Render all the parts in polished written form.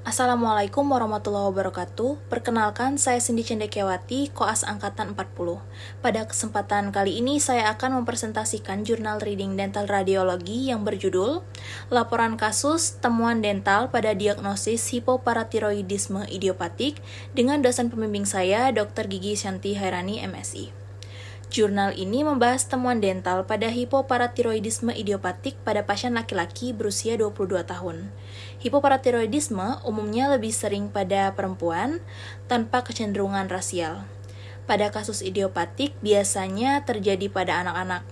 Assalamualaikum warahmatullahi wabarakatuh. Perkenalkan, saya Cindy Cendekiawati, Koas Angkatan 40. Pada kesempatan kali ini, saya akan mempresentasikan jurnal reading dental radiologi yang berjudul Laporan Kasus Temuan Dental pada Diagnosis Hipoparatiroidisme Idiopatik dengan dosen pembimbing saya, Dr. Gigi Shanti Hairani, MSI. Jurnal ini membahas temuan dental pada hipoparatiroidisme idiopatik pada pasien laki-laki berusia 22 tahun. Hipoparatiroidisme umumnya lebih sering pada perempuan tanpa kecenderungan rasial. Pada kasus idiopatik biasanya terjadi pada anak-anak.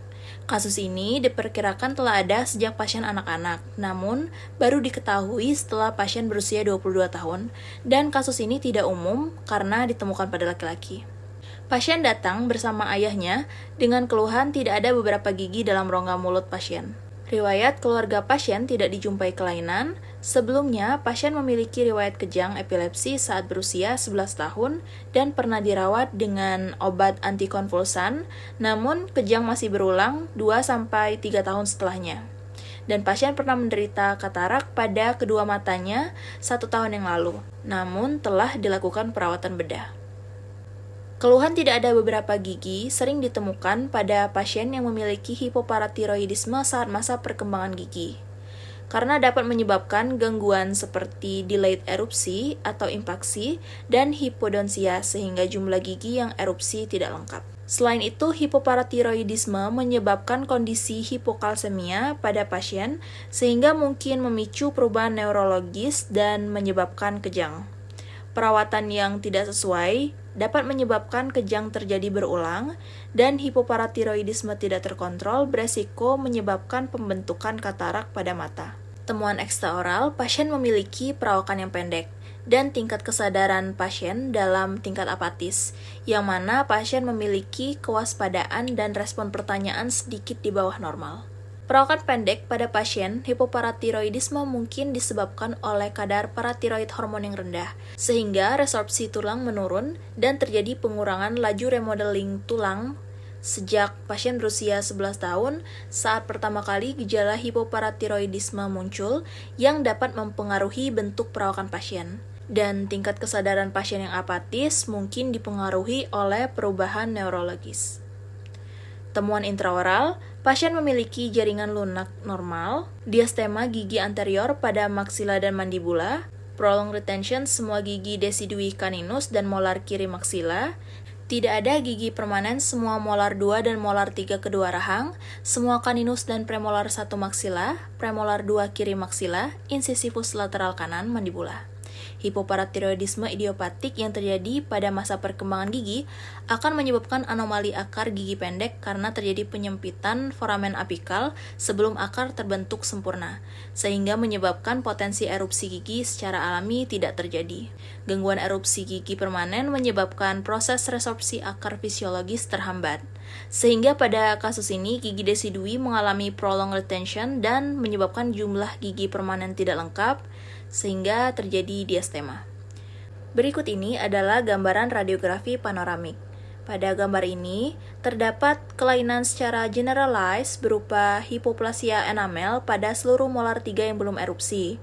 Kasus ini diperkirakan telah ada sejak pasien anak-anak, namun baru diketahui setelah pasien berusia 22 tahun, dan kasus ini tidak umum karena ditemukan pada laki-laki. Pasien datang bersama ayahnya dengan keluhan tidak ada beberapa gigi dalam rongga mulut pasien. Riwayat keluarga pasien tidak dijumpai kelainan. Sebelumnya, pasien memiliki riwayat kejang epilepsi saat berusia 11 tahun dan pernah dirawat dengan obat antikonvulsan, namun kejang masih berulang 2-3 tahun setelahnya. Dan pasien pernah menderita katarak pada kedua matanya 1 tahun yang lalu, namun telah dilakukan perawatan bedah. Keluhan tidak ada beberapa gigi sering ditemukan pada pasien yang memiliki hipoparatiroidisme saat masa perkembangan gigi, karena dapat menyebabkan gangguan seperti delayed erupsi atau impaksi dan hipodonsia sehingga jumlah gigi yang erupsi tidak lengkap. Selain itu, hipoparatiroidisme menyebabkan kondisi hipokalsemia pada pasien sehingga mungkin memicu perubahan neurologis dan menyebabkan kejang. Perawatan yang tidak sesuai dapat menyebabkan kejang terjadi berulang, dan hipoparatiroidisme tidak terkontrol beresiko menyebabkan pembentukan katarak pada mata. Temuan ekstraoral, pasien memiliki perawakan yang pendek, dan tingkat kesadaran pasien dalam tingkat apatis, yang mana pasien memiliki kewaspadaan dan respon pertanyaan sedikit di bawah normal. Perawakan pendek pada pasien hipoparatiroidisme mungkin disebabkan oleh kadar paratiroid hormon yang rendah, sehingga resorpsi tulang menurun dan terjadi pengurangan laju remodeling tulang sejak pasien berusia 11 tahun saat pertama kali gejala hipoparatiroidisme muncul yang dapat mempengaruhi bentuk perawakan pasien. Dan tingkat kesadaran pasien yang apatis mungkin dipengaruhi oleh perubahan neurologis. Temuan intraoral, pasien memiliki jaringan lunak normal, diastema gigi anterior pada maksila dan mandibula, prolonged retention semua gigi decidui caninus dan molar kiri maksila, tidak ada gigi permanen semua molar 2 dan molar 3 kedua rahang, semua caninus dan premolar 1 maksila, premolar 2 kiri maksila, incisivus lateral kanan mandibula. Hipoparatiroidisme idiopatik yang terjadi pada masa perkembangan gigi akan menyebabkan anomali akar gigi pendek karena terjadi penyempitan foramen apikal sebelum akar terbentuk sempurna, sehingga menyebabkan potensi erupsi gigi secara alami tidak terjadi. Gangguan erupsi gigi permanen menyebabkan proses resorpsi akar fisiologis terhambat, sehingga pada kasus ini gigi decidui mengalami prolonged retention dan menyebabkan jumlah gigi permanen tidak lengkap, sehingga terjadi diastema. Berikut ini adalah gambaran radiografi panoramik. Pada gambar ini, terdapat kelainan secara generalized berupa hipoplasia enamel pada seluruh molar 3 yang belum erupsi.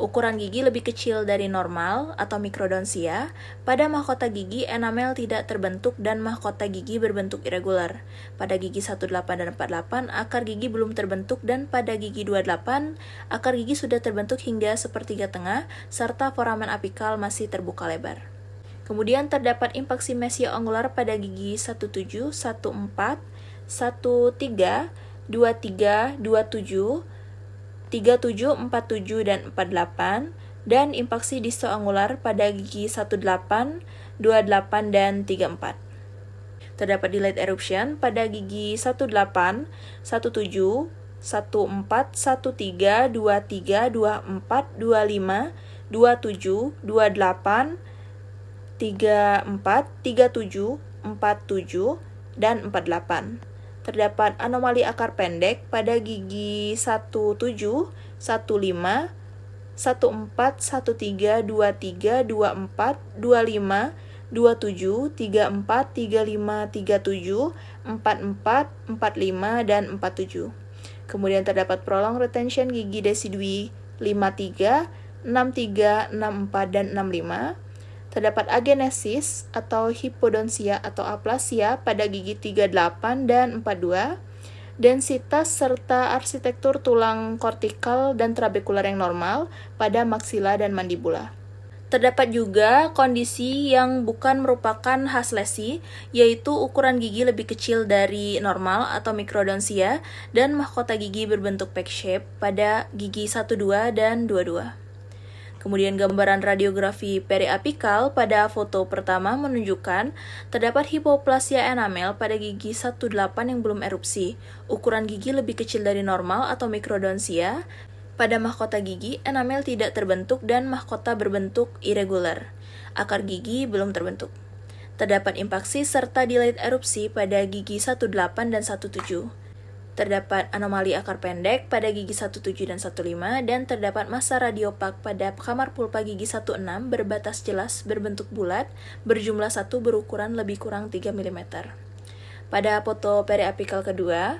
Ukuran gigi lebih kecil dari normal atau mikrodonsia. Pada mahkota gigi, enamel tidak terbentuk dan mahkota gigi berbentuk irregular. Pada gigi 18 dan 48, akar gigi belum terbentuk dan pada gigi 28, akar gigi sudah terbentuk hingga sepertiga tengah, serta foramen apikal masih terbuka lebar. Kemudian terdapat impaksi mesio-angular pada gigi 17, 14, 13, 23, 27, 37, 47, dan 48, dan impaksi distoangular pada gigi 18, 28, dan 34. Terdapat delayed eruption pada gigi 18, 17, 14, 13, 23, 24, 25, 27, 28, 34, 37, 47, dan 48. Terdapat anomali akar pendek pada gigi 17, 15, 14, 13, 23, 24, 25, 27, 34, 35, 37, 44, 45, dan 47. Kemudian terdapat prolonged retention gigi decidui 53, 63, 64, dan 65. Terdapat agenesis atau hipodonsia atau aplasia pada gigi 38 dan 42. Densitas serta arsitektur tulang kortikal dan trabekular yang normal pada maksila dan mandibula. Terdapat juga kondisi yang bukan merupakan khas lesi, yaitu ukuran gigi lebih kecil dari normal atau mikrodonsia dan mahkota gigi berbentuk peck shape pada gigi 12 dan 22. Kemudian gambaran radiografi periapikal pada foto pertama menunjukkan terdapat hipoplasia enamel pada gigi 18 yang belum erupsi. Ukuran gigi lebih kecil dari normal atau mikrodonsia. Pada mahkota gigi, enamel tidak terbentuk dan mahkota berbentuk irregular. Akar gigi belum terbentuk. Terdapat impaksi serta delayed erupsi pada gigi 18 dan 17. Terdapat anomali akar pendek pada gigi 17 dan 15 dan terdapat massa radiopak pada kamar pulpa gigi 16 berbatas jelas berbentuk bulat berjumlah 1 berukuran lebih kurang 3 mm. Pada foto periapikal kedua,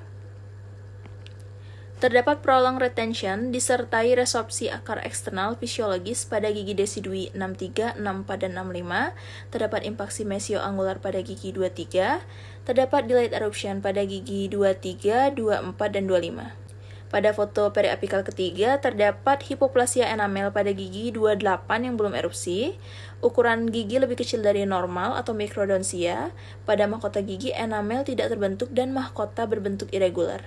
terdapat prolong retention disertai resorpsi akar eksternal fisiologis pada gigi desidui 63, 64, dan 65. Terdapat impaksi mesioangular pada gigi 23. Terdapat delayed eruption pada gigi 23, 24, dan 25. Pada foto periapikal ketiga, terdapat hipoplasia enamel pada gigi 28 yang belum erupsi. Ukuran gigi lebih kecil dari normal atau mikrodonsia. Pada mahkota gigi, enamel tidak terbentuk dan mahkota berbentuk irregular.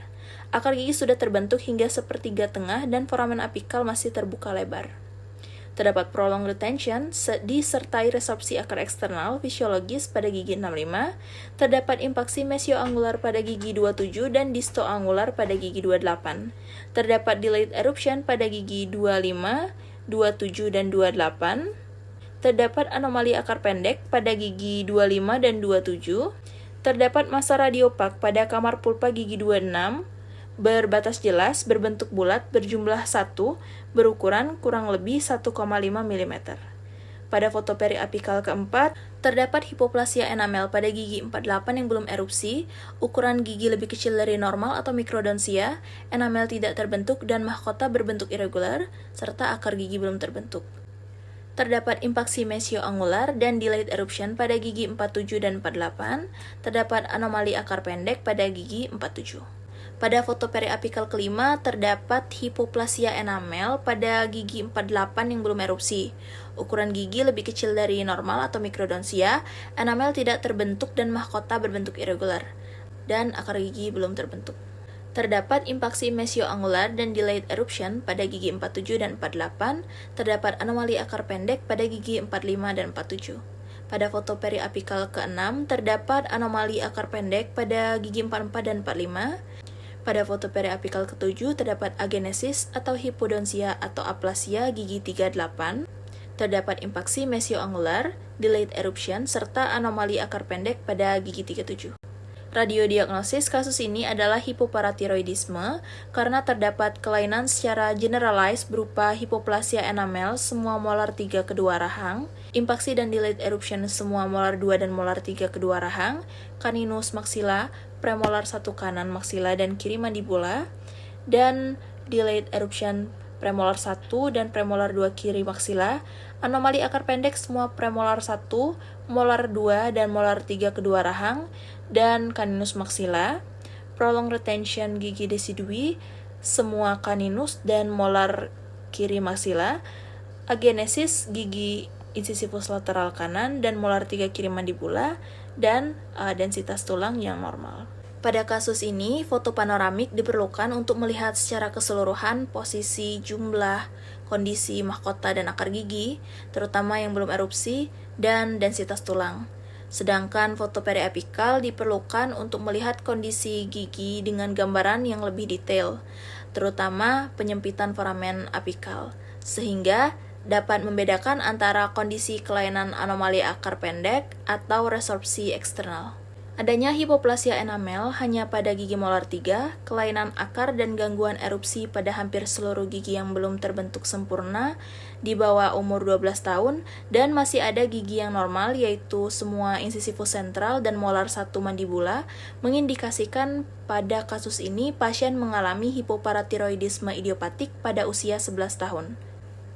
Akar gigi sudah terbentuk hingga sepertiga tengah dan foramen apikal masih terbuka lebar. Terdapat prolong retention disertai resorpsi akar eksternal fisiologis pada gigi 65. Terdapat impaksi mesioangular pada gigi 27 dan distoangular pada gigi 28. Terdapat delayed eruption pada gigi 25, 27, dan 28. Terdapat anomali akar pendek pada gigi 25 dan 27. Terdapat massa radiopak pada kamar pulpa gigi 26. Berbatas jelas, berbentuk bulat, berjumlah 1, berukuran kurang lebih 1,5 mm. Pada foto periapikal keempat, terdapat hipoplasia enamel pada gigi 48 yang belum erupsi, ukuran gigi lebih kecil dari normal atau mikrodonsia, enamel tidak terbentuk dan mahkota berbentuk irregular, serta akar gigi belum terbentuk. Terdapat impaksi mesioangular dan delayed eruption pada gigi 47 dan 48, terdapat anomali akar pendek pada gigi 47. Pada foto periapikal kelima, terdapat hipoplasia enamel pada gigi 48 yang belum erupsi. Ukuran gigi lebih kecil dari normal atau mikrodonsia, enamel tidak terbentuk dan mahkota berbentuk irregular, dan akar gigi belum terbentuk. Terdapat impaksi mesioangular dan delayed eruption pada gigi 47 dan 48, terdapat anomali akar pendek pada gigi 45 dan 47. Pada foto periapikal ke-6, terdapat anomali akar pendek pada gigi 44 dan 45. Pada foto periapikal ke-7 terdapat agenesis atau hipodonsia atau aplasia gigi 38. Terdapat impaksi mesioangular, delayed eruption, serta anomali akar pendek pada gigi 37. Radiodiagnosis kasus ini adalah hipoparatiroidisme karena terdapat kelainan secara generalized berupa hipoplasia enamel semua molar 3 kedua rahang, impaksi dan delayed eruption semua molar 2 dan molar 3 kedua rahang, caninus maxilla, premolar 1 kanan maksila dan kiri mandibula, dan delayed eruption premolar 1 dan premolar 2 kiri maksila, anomali akar pendek semua premolar 1, molar 2 dan molar 3 kedua rahang, dan caninus maxilla, prolong retention gigi desidui, semua caninus dan molar kiri maksilla, agenesis gigi incisivus lateral kanan dan molar 3 kiri mandibula, dan densitas tulang yang normal. Pada kasus ini, foto panoramik diperlukan untuk melihat secara keseluruhan posisi, jumlah, kondisi mahkota dan akar gigi, terutama yang belum erupsi, dan densitas tulang. Sedangkan foto periapikal diperlukan untuk melihat kondisi gigi dengan gambaran yang lebih detail, terutama penyempitan foramen apikal, sehingga dapat membedakan antara kondisi kelainan anomali akar pendek atau resorpsi eksternal. Adanya hipoplasia enamel hanya pada gigi molar 3, kelainan akar dan gangguan erupsi pada hampir seluruh gigi yang belum terbentuk sempurna di bawah umur 12 tahun, dan masih ada gigi yang normal yaitu semua incisivus sentral dan molar 1 mandibula, mengindikasikan pada kasus ini pasien mengalami hipoparatiroidisme idiopatik pada usia 11 tahun.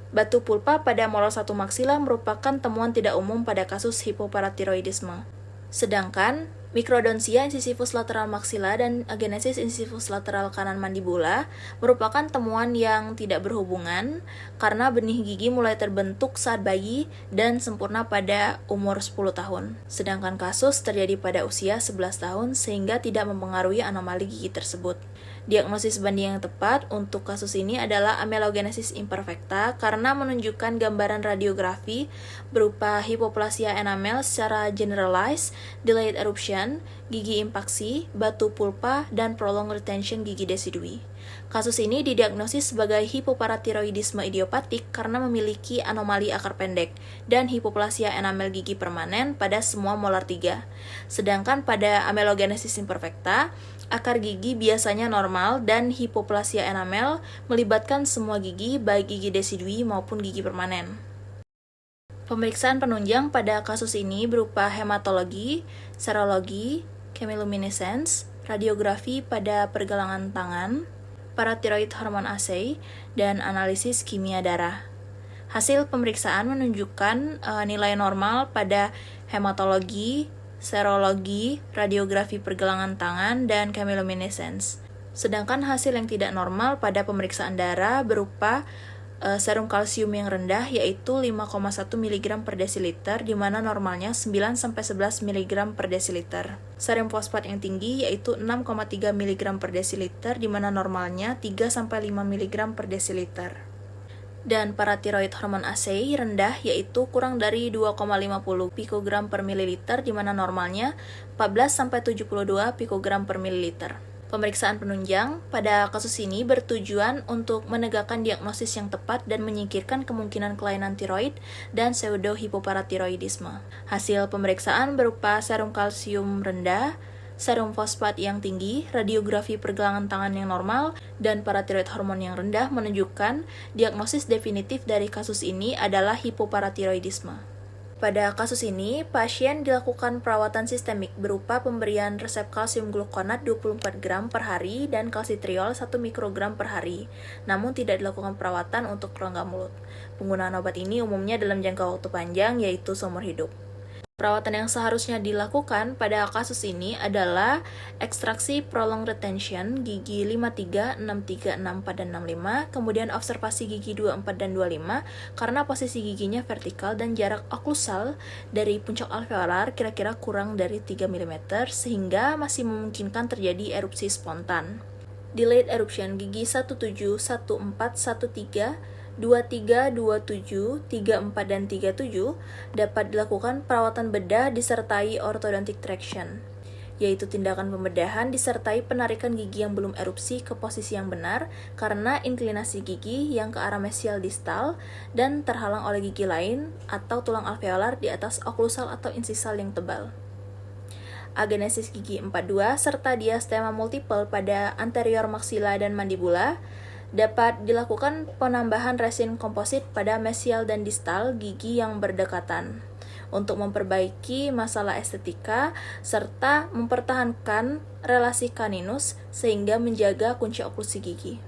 Batu pulpa pada molar 1 maksila merupakan temuan tidak umum pada kasus hipoparatiroidisme. Sedangkan mikrodontia incisivus lateral maksila dan agenesis incisivus lateral kanan mandibula merupakan temuan yang tidak berhubungan karena benih gigi mulai terbentuk saat bayi dan sempurna pada umur 10 tahun. Sedangkan kasus terjadi pada usia 11 tahun sehingga tidak mempengaruhi anomali gigi tersebut. Diagnosis banding yang tepat untuk kasus ini adalah amelogenesis imperfecta karena menunjukkan gambaran radiografi berupa hipoplasia enamel secara generalized, delayed eruption, gigi impaksi, batu pulpa, dan prolonged retention gigi decidui. Kasus ini didiagnosis sebagai hipoparatiroidisme idiopatik karena memiliki anomali akar pendek dan hipoplasia enamel gigi permanen pada semua molar 3. Sedangkan pada amelogenesis imperfecta, akar gigi biasanya normal dan hipoplasia enamel melibatkan semua gigi baik gigi decidui maupun gigi permanen. Pemeriksaan penunjang pada kasus ini berupa hematologi, serologi, chemiluminescence, radiografi pada pergelangan tangan, paratiroid hormone assay, dan analisis kimia darah. Hasil pemeriksaan menunjukkan nilai normal pada hematologi, serologi, radiografi pergelangan tangan, dan chemiluminescence. Sedangkan hasil yang tidak normal pada pemeriksaan darah berupa serum kalsium yang rendah yaitu 5,1 mg per desiliter di mana normalnya 9-11 mg per desiliter. Serum fosfat yang tinggi yaitu 6,3 mg per desiliter di mana normalnya 3-5 mg per desiliter. Dan paratiroid hormone assay rendah yaitu kurang dari 2,50 pikogram per mililiter di mana normalnya 14-72 pikogram per mililiter. Pemeriksaan penunjang pada kasus ini bertujuan untuk menegakkan diagnosis yang tepat dan menyingkirkan kemungkinan kelainan tiroid dan pseudohipoparatiroidisme. Hasil pemeriksaan berupa serum kalsium rendah, serum fosfat yang tinggi, radiografi pergelangan tangan yang normal, dan paratiroid hormon yang rendah menunjukkan diagnosis definitif dari kasus ini adalah hipoparatiroidisme. Pada kasus ini, pasien dilakukan perawatan sistemik berupa pemberian resep kalsium glukonat 24 gram per hari dan kalsitriol 1 mikrogram per hari, namun tidak dilakukan perawatan untuk rongga mulut. Penggunaan obat ini umumnya dalam jangka waktu panjang, yaitu seumur hidup. Perawatan yang seharusnya dilakukan pada kasus ini adalah ekstraksi prolonged retention gigi 53, 63, 64, dan 65, kemudian observasi gigi 24 dan 25 karena posisi giginya vertikal dan jarak oklusal dari puncak alveolar kira-kira kurang dari 3 mm sehingga masih memungkinkan terjadi erupsi spontan. Delayed eruption gigi 17, 14, 13, 23, 27, 34, dan 37 dapat dilakukan perawatan bedah disertai orthodontic traction, yaitu tindakan pembedahan disertai penarikan gigi yang belum erupsi ke posisi yang benar karena inklinasi gigi yang ke arah mesial distal dan terhalang oleh gigi lain atau tulang alveolar di atas oklusal atau insisal yang tebal. Agenesis gigi 42 serta diastema multiple pada anterior maksila dan mandibula dapat dilakukan penambahan resin komposit pada mesial dan distal gigi yang berdekatan untuk memperbaiki masalah estetika serta mempertahankan relasi kaninus sehingga menjaga kunci oklusi gigi.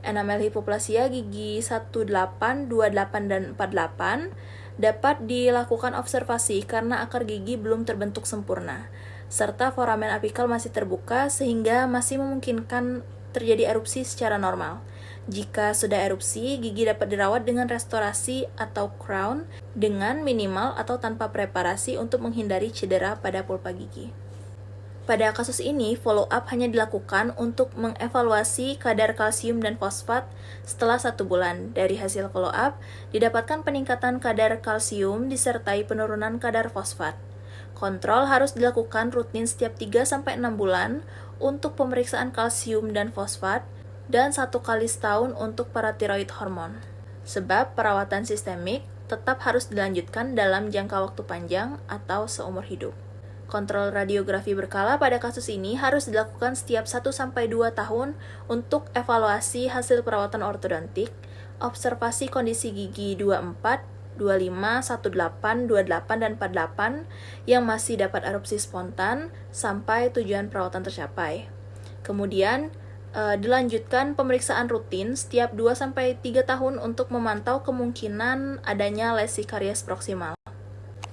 Enamel hipoplasia gigi 18, 28, dan 48 dapat dilakukan observasi karena akar gigi belum terbentuk sempurna, serta foramen apikal masih terbuka sehingga masih memungkinkan terjadi erupsi secara normal. Jika sudah erupsi, gigi dapat dirawat dengan restorasi atau crown dengan minimal atau tanpa preparasi untuk menghindari cedera pada pulpa gigi. Pada kasus ini, follow-up hanya dilakukan untuk mengevaluasi kadar kalsium dan fosfat setelah 1 bulan. Dari hasil follow-up, didapatkan peningkatan kadar kalsium disertai penurunan kadar fosfat. Kontrol harus dilakukan rutin setiap 3-6 bulan untuk pemeriksaan kalsium dan fosfat dan 1 kali setahun untuk paratiroid hormon. Sebab perawatan sistemik tetap harus dilanjutkan dalam jangka waktu panjang atau seumur hidup. Kontrol radiografi berkala pada kasus ini harus dilakukan setiap 1-2 tahun untuk evaluasi hasil perawatan ortodontik, observasi kondisi gigi 24, 25, 18, 28, dan 48 yang masih dapat erupsi spontan sampai tujuan perawatan tercapai. Kemudian, Dilanjutkan pemeriksaan rutin setiap 2-3 tahun untuk memantau kemungkinan adanya lesi karies proksimal.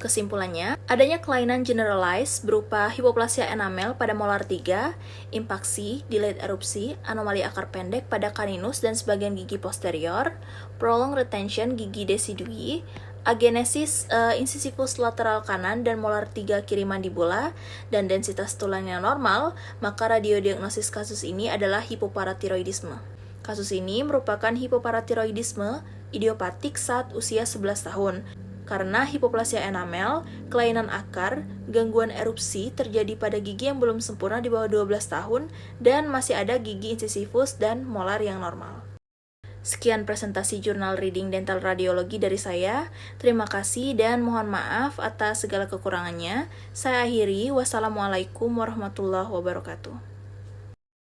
Kesimpulannya, adanya kelainan generalized berupa hipoplasia enamel pada molar 3, impaksi, delayed erupsi, anomali akar pendek pada caninus dan sebagian gigi posterior, prolonged retention gigi decidui, agenesis incisivus lateral kanan dan molar 3 kiri mandibula, dan densitas tulangnya normal, maka radiodiagnosis kasus ini adalah hipoparatiroidisme. Kasus ini merupakan hipoparatiroidisme idiopatik saat usia 11 tahun. Karena hipoplasia enamel, kelainan akar, gangguan erupsi terjadi pada gigi yang belum sempurna di bawah 12 tahun, dan masih ada gigi incisivus dan molar yang normal. Sekian presentasi jurnal Reading Dental Radiologi dari saya. Terima kasih dan mohon maaf atas segala kekurangannya. Saya akhiri. Wassalamualaikum warahmatullahi wabarakatuh.